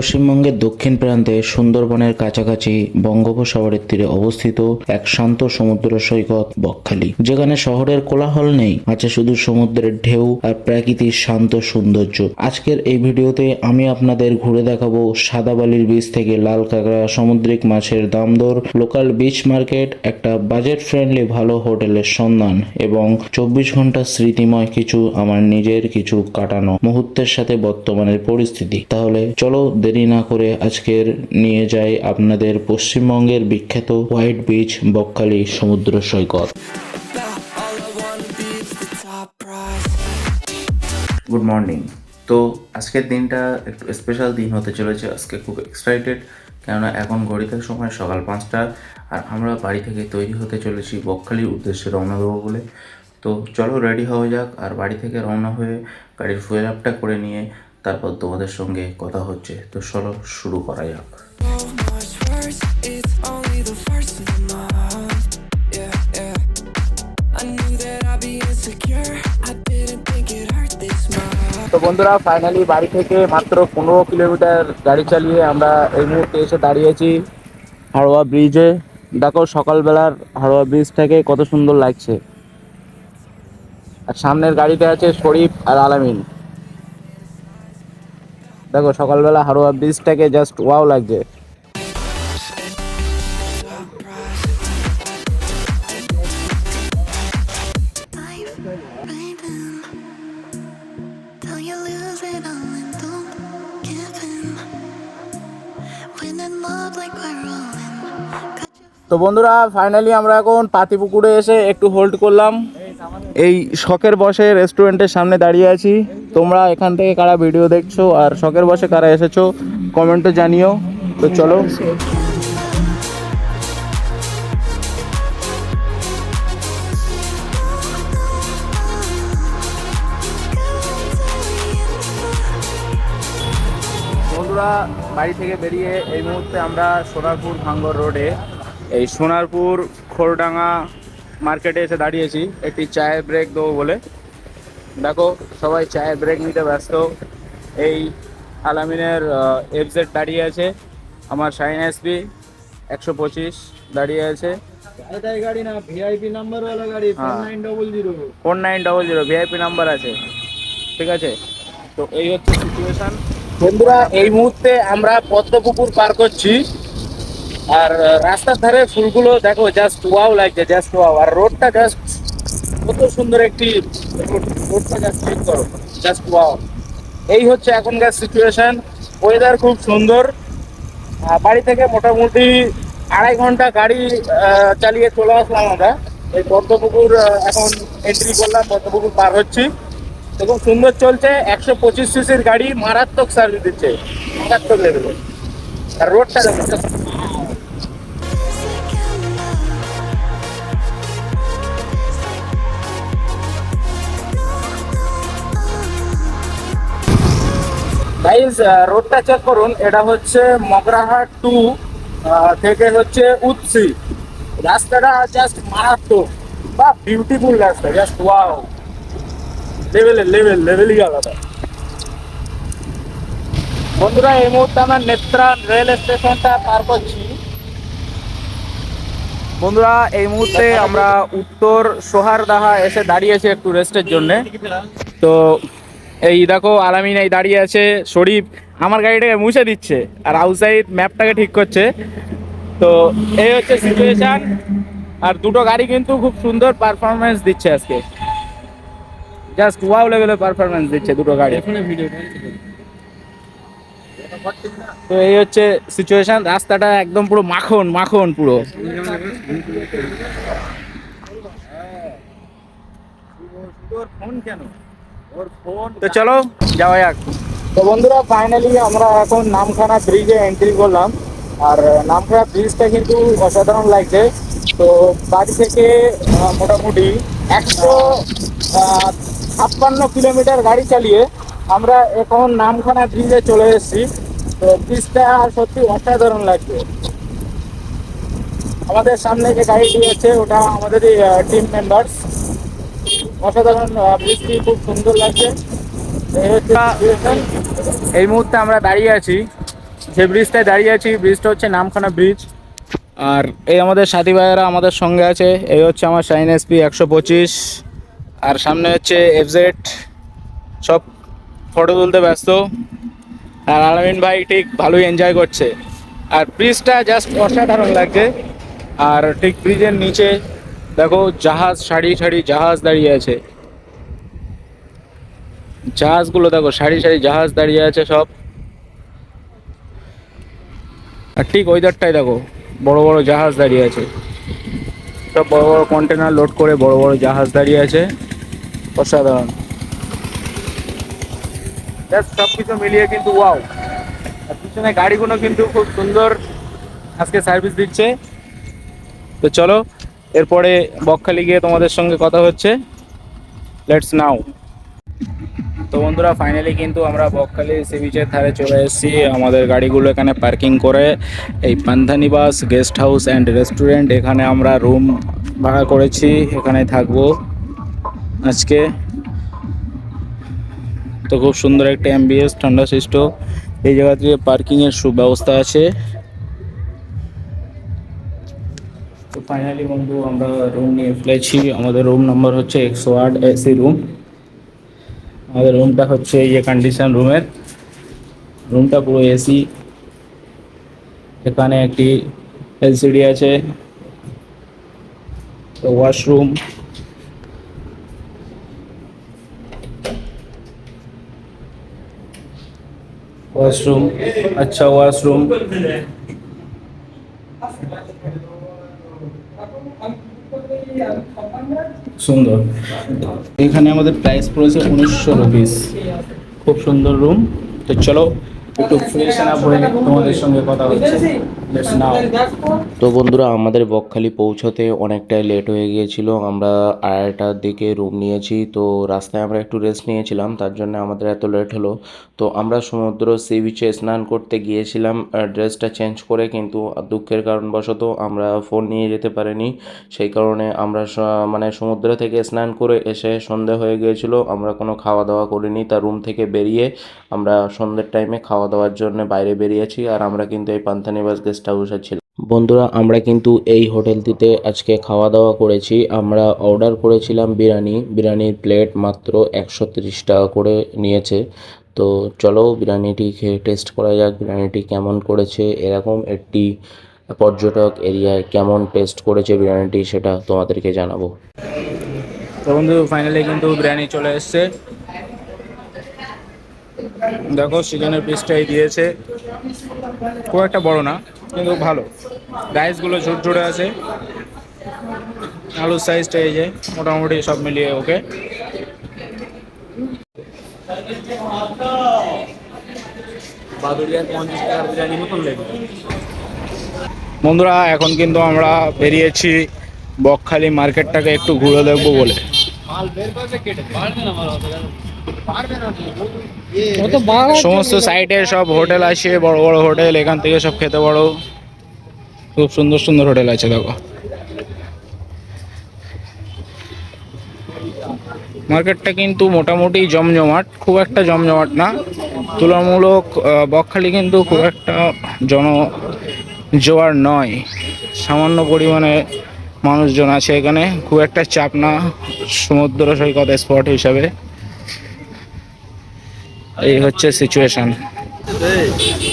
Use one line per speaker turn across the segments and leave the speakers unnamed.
পশ্চিমবঙ্গের দক্ষিণ প্রান্তে সুন্দরবনের কাছাকাছি বঙ্গোপসাগরের তীরে অবস্থিত এক শান্ত সমুদ্র সৈকত বকখালি, যেখানে শহরের কোলাহল নেই, আছে শুধু সমুদ্রের ঢেউ আর প্রাকৃতিক শান্ত সৌন্দর্য। আজকের এই ভিডিওতে আমি আপনাদের ঘুরে দেখাবো সাদা বালির বীচ থেকে লাল কাঁকড়া, সামুদ্রিক মাছের দাম দর, লোকাল বিচ মার্কেট, একটা বাজেট ফ্রেন্ডলি ভালো হোটেলের সন্ধান এবং 24 ঘন্টা স্মৃতিময় কিছু আমার নিজের কিছু কাটানো মুহূর্তের সাথে বর্তমানের পরিস্থিতি। তাহলে চলো দেরি না করে আজকের নিয়ে যাই আপনাদের পশ্চিমবঙ্গের বিখ্যাত হোয়াইট বিচ বকখালি সমুদ্র সৈকত। Good morning. তো আজকের দিনটা একটু স্পেশাল দিন হতে চলেছে। আজকে খুব এক্সাইটেড, কেননা এখন ঘড়িতে সময় সকাল 5টা আর আমরা বাড়ি থেকে তৈরি হতে চলেছি বকখালির উদ্দেশ্যে রওনা দেবো বলে। তো চলো রেডি হওয়া যাক, আর বাড়ি থেকে রওনা হয়ে গাড়ির ফুয়েল আপটা করে নিয়ে তারপর তোমাদের সঙ্গে কথা হচ্ছে। তো চলো শুরু করা যাক। তো বন্ধুরা, ফাইনালি বাড়ি থেকে মাত্র 15 কিলোমিটার গাড়ি চালিয়ে আমরা এই মুহূর্তে এসে দাঁড়িয়েছি হাড়োয়া ব্রিজে। দেখো সকালবেলার হাড়োয়া ব্রিজটাকে কত সুন্দর লাগছে। আর সামনের গাড়িতে আছে শরীফ আর আলামিন। দেখো সকালবেলা হাড়োয়া ব্রিজটাকে জাস্ট ওয়াও লাগছে। তো বন্ধুরা, ফাইনালি আমরা এখন পাতিপুকুরে এসে একটু হোল্ড করলাম। এই শখের বসে রেস্টুরেন্টের সামনে দাঁড়িয়ে আছি। তোমরা এখান থেকে কারা ভিডিও দেখছো আর শখের বসে কারা এসেছো কমেন্টে জানিও। তো চলো। বন্ধুরা, বাড়ি থেকে বেরিয়ে এই মুহূর্তে আমরা সোনারপুর ভাঙ্গর রোডে এই সোনারপুর খোরডাঙ্গা মার্কেটে এসে দাঁড়িয়েছি একটি চায়ের ব্রেক দেবো বলে। দেখো সবাই চায়ের ব্রেক নিতে ব্যস্ত। এই আলামিনের এফজেড দাঁড়িয়ে আছে, আমার শাইন এসপি 125 দাঁড়িয়ে আছে।
গাড়ি না, ভিআইপি নাম্বার ওয়ালা গাড়ি,
4900 ভিআইপি নাম্বার আছে। ঠিক আছে, তো এই হচ্ছে সিচুয়েশন। বন্ধুরা, এই মুহূর্তে আমরা পদ্মপুকুর পার করছি আর রাস্তার ধারে ফুলগুলো দেখো জাস্ট ওয়াও লাগছে, জাস্ট ওয়াও। আর রোডটা জাস্ট কত সুন্দর একটি রোডটা জাস্ট চেক করো, জাস্ট ওয়াও। এই হচ্ছে এখনকার সিচুয়েশন। ওয়েদার খুব সুন্দর। বাড়ি থেকে মোটামুটি 2.5 ঘন্টা গাড়ি চালিয়ে চলে আসলাম আমরা। এই পদ্মপুকুর এখন এন্ট্রি করলাম, পদ্মপুকুর পার হচ্ছি। তো খুব সুন্দর চলছে। 125 সিসির গাড়ি মারাত্মক সার্ভিস দিচ্ছে, মারাত্মক লেভেলে। আর রোডটা দেখো, গাইস রোডটা চেক করুন। এটা হচ্ছে মগরাহাট টু থেকে হচ্ছে উৎসি। রাস্তাটা জাস্ট মারাত্মক বা বিউটিফুল রাস্তা, জাস্ট ওয়াও। লেভেলই আলাদা। বন্ধুরা, এই মুহূর্তে আমরা নেত্রান রেল স্টেশনটা পার করছি। বন্ধুরা, এই মুহূর্তে আমরা উত্তর সোহারদাহা এসে দাঁড়িয়েছি একটু রেস্টের জন্যে। তো এই দেখো আলামিন এই দাঁড়িয়ে আছে, শরীফ আমার গাড়িটাকে মুছে দিচ্ছে আর আউটসাইড ম্যাপটাকে ঠিক করছে। তো এই হচ্ছে সিচুয়েশন। আর দুটো গাড়ি কিন্তু খুব সুন্দর পারফরমেন্স দিচ্ছে আজকে, জাস্ট ওয়াও লেভেলের পারফরমেন্স দিচ্ছে দুটো গাড়ি। তো এই হচ্ছে সিচুয়েশন। রাস্তাটা একদম পুরো মাখন মাখন পুরো। তো চলো যাওয়া যাক। তো বন্ধুরা, ফাইনালি আমরা এখন নামখানা ব্রিজে এন্ট্রি করলাম। আর নামখানা ব্রিজটা কিন্তু অসাধারণ লাগছে। তো বাড়ি থেকে মোটামুটি 156 কিলোমিটার গাড়ি চালিয়ে আমরা এখন নামখানা ব্রিজে চলে এসেছি। তো ব্রিজটা সত্যি অসাধারণ লাগছে। আমাদের সামনে যে গাড়িটি আছে ওটা আমাদেরই টিম মেম্বার্স। অসাধারণ বৃষ্টি, খুব সুন্দর লাগছে। এই মুহূর্তে আমরা দাঁড়িয়ে আছি যে ব্রিজটায় দাঁড়িয়ে আছি, ব্রিজটা হচ্ছে নামখানা ব্রিজ। আর এই আমাদের সাথী ভাইয়েরা আমাদের সঙ্গে আছে। এই হচ্ছে আমার শাইন এসপি 125, আর সামনে হচ্ছে এফজেড, সব ফটো তুলতে ব্যস্ত। আর আলামিন ভাই ঠিক ভালোই এনজয় করছে। আর ব্রিজটা জাস্ট অসাধারণ লাগছে। আর ঠিক ব্রিজের নিচে দেখো জাহাজ, সারি সারি জাহাজ দাঁড়িয়ে আছে। জাহাজগুলো দেখো, সারি সারি জাহাজ দাঁড়িয়ে আছে সব। আর ঠিক ওইদারটাই দেখো, বড় বড় জাহাজ দাঁড়িয়ে আছে। সব বড় বড় কন্টেনার লোড করে বড় বড় জাহাজ দাঁড়িয়ে আছে। অসাধারণ। জাস্ট সব কিছু মিলিয়ে কিন্তু ওয়াও। আর পিছনে গাড়িগুলো কিন্তু খুব সুন্দর আজকে সার্ভিস দিচ্ছে। তো চলো, এরপরে বকখালি গিয়ে তোমাদের সঙ্গে কথা হচ্ছে। লেটস নাও। তো বন্ধুরা, ফাইনালি কিন্তু আমরা বকখালি সি বিচের ধারে চলে এসেছি। আমাদের গাড়িগুলো এখানে পার্কিং করে এই পান্থানিবাস গেস্ট হাউস অ্যান্ড রেস্টুরেন্ট, এখানে আমরা রুম ভাড়া করেছি। এখানে থাকবো আজকে। তো খুব সুন্দর একটা অ্যাম্বিয়েন্স, ঠান্ডা শিষ্ট। এই জায়গাতে পার্কিংয়ের সুব্যবস্থা আছে। তো ফাইনালি বন্ধু আমরা রুম নিয়ে ফেলেছি। আমাদের রুম নাম্বার হচ্ছে 108 এসি রুম। আমাদের রুমটা হচ্ছে এই যে কন্ডিশন রুমের, রুমটা পুরো এসি। এখানে একটি এলসিডি আছে। তো ওয়াশরুম, ওয়াশরুম, আচ্ছা ওয়াশরুম সুন্দর। এখানে আমাদের প্রাইস পড়েছে 1900 রুপিস। খুব সুন্দর রুম। তো চলো একটু ফ্রেশ আপ হয়ে তোমাদের সঙ্গে কথা হচ্ছে। লেটস নাও।
তো বন্ধুরা, আমাদের বকখালি পৌঁছতে অনেকটাই লেট হয়ে গিয়েছিল। আমরা 2:30টার দিকে রুম নিয়েছি। তো রাস্তায় আমরা একটু রেস্ট নিয়েছিলাম, তার জন্য আমাদের এত লেট হলো। তো আমরা সমুদ্র সি বিচে স্নান করতে গিয়েছিলাম ড্রেসটা চেঞ্জ করে, কিন্তু দুঃখের কারণবশত আমরা ফোন নিয়ে যেতে পারিনি। সেই কারণে আমরা মানে সমুদ্র থেকে স্নান করে এসে সন্ধে হয়ে গিয়েছিল। আমরা কোনো খাওয়া দাওয়া করিনি। তার রুম থেকে বেরিয়ে আমরা সন্ধ্যের টাইমে খাওয়া দাওয়ার জন্য বাইরে বেরিয়েছি। আর আমরা কিন্তু এই পান্থানিবাস গেস্ট হাউসে ছিলাম। বন্ধুরা, আমরা কিন্তু এই হোটেলটিতে আজকে খাওয়া দাওয়া করেছি। আমরা অর্ডার করেছিলাম বিরিয়ানির প্লেট মাত্র 130 টাকা করে নিয়েছে। তো চলো বিরিয়ানিটি খেয়ে টেস্ট করা যাক, বিরিয়ানিটি কেমন করেছে। এরকম একটি পর্যটক এরিয়ায় কেমন টেস্ট করেছে বিরিয়ানিটি, সেটা তোমাদেরকে জানাবো।
তো বন্ধু ফাইনালি কিন্তু বিরিয়ানি চলে এসছে। দেখো চিকেনের পিসটাই দিয়েছে, খুব একটা বড় না কিন্তু ভালো। রাইসগুলো ঝুরঝুরে আছে, আলুর সাইজটা এই যে মোটামুটি সব মিলিয়ে ওকে। বন্ধুরা এখন কিন্তু আমরা বেরিয়েছি বকখালি মার্কেটটাকে একটু ঘুরে দেখবো বলে। সমস্ত সাইডে সব হোটেল আছে, বড় বড় হোটেল, এখান থেকে সব খেতে পারো। খুব সুন্দর সুন্দর হোটেল আছে দেখো। মার্কেটটা কিন্তু মোটামুটি জমজমাট, খুব একটা জমজমাট না তুলনামূলক। বকখালি কিন্তু খুব একটা জোয়ার নয়, সামান্য পরিমাণে মানুষজন আছে এখানে, খুব একটা চাপ না সমুদ্র সৈকত স্পট হিসাবে। এই হচ্ছে সিচুয়েশন।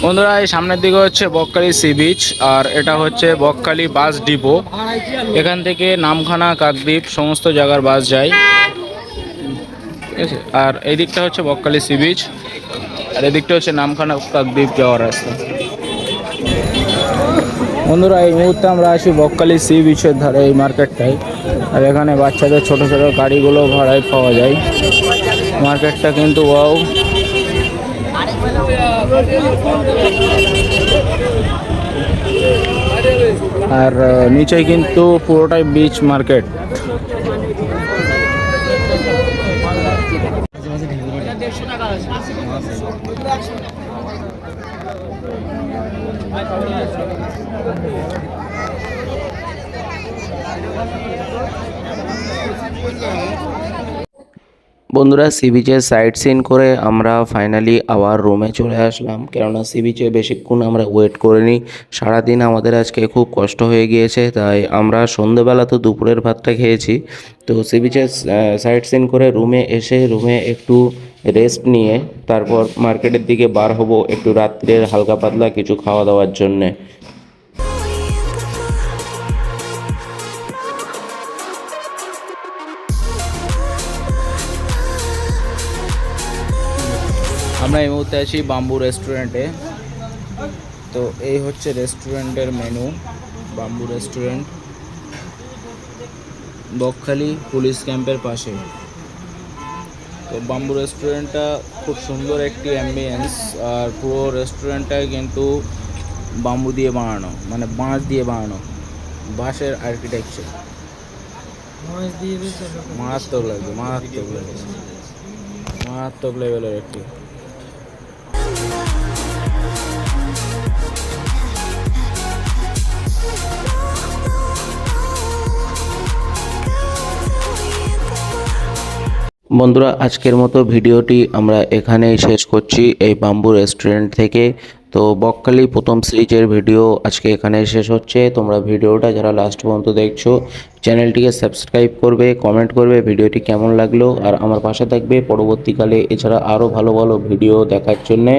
বন্ধুরা, এই সামনের দিকে হচ্ছে বকখালি সি বিচ, আর এটা হচ্ছে বকখালি বাস ডিপো। এখান থেকে নামখানা, কাকদ্বীপ সমস্ত জায়গার বাস যায়, ঠিক আছে। আর এই দিকটা হচ্ছে বকখালি সি বিচ, আর এদিকটা হচ্ছে নামখানা কাকদ্বীপ যাওয়ার রাস্তা। বন্ধুরা, এই মুহূর্তে আমরা আছি বকখালি সি বিচের ধারে এই মার্কেটটায়। আর এখানে বাচ্চাদের ছোট ছোট গাড়িগুলো ভাড়ায় পাওয়া যায়। মার্কেটটা কিন্তু ওয়াও। আর নিচে কিন্তু পুরোটাই বিচ মার্কেট।
বন্ধুরা সি বিচে সাইট সিন করে আমরা ফাইনালি আবার রুমে চলে আসলাম, কেননা সি বিচে বেশিক্ষণ আমরা ওয়েট করিনি। সারাদিন আমাদের আজকে খুব কষ্ট হয়ে গিয়েছে, তাই আমরা সন্ধেবেলা তো দুপুরের ভাতটা খেয়েছি। তো সি বিচে সাইট সিন করে রুমে এসে রুমে একটু রেস্ট নিয়ে তারপর মার্কেটের দিকে বার হব একটু রাত্রের হালকা পাতলা কিছু খাওয়া দাওয়ার জন্যে।
আমরা এই মুহূর্তে আছি বাম্বু রেস্টুরেন্টে। তো এই হচ্ছে রেস্টুরেন্টের menu. Bamboo restaurant, Bakkhali police ক্যাম্পের পাশে। তো বাম্বু রেস্টুরেন্টটা খুব সুন্দর একটি অ্যাম্বিয়েন্স, আর পুরো রেস্টুরেন্টটাই কিন্তু বাম্বু দিয়ে বানানো, মানে বাঁশ দিয়ে বানানো, বাঁশের আর্কিটেকচার। মারাত্মক লাগবে, মারাত্মক লেভেলের একটি।
বন্ধুরা আজকের মতো ভিডিওটি আমরা এখানেই শেষ করছি এই বাম্বু রেস্টুরেন্ট থেকে। তো বকখালি প্রথম সিরিজের ভিডিও আজকে এখানেই শেষ হচ্ছে। তোমরা ভিডিওটা যারা লাস্ট পর্যন্ত দেখছো চ্যানেলটিকে সাবস্ক্রাইব করবে, কমেন্ট করবে ভিডিওটি কেমন লাগলো, আর আমার পাশে থাকবে পরবর্তীকালে এছাড়া আরও ভালো ভালো ভিডিও দেখার জন্যে।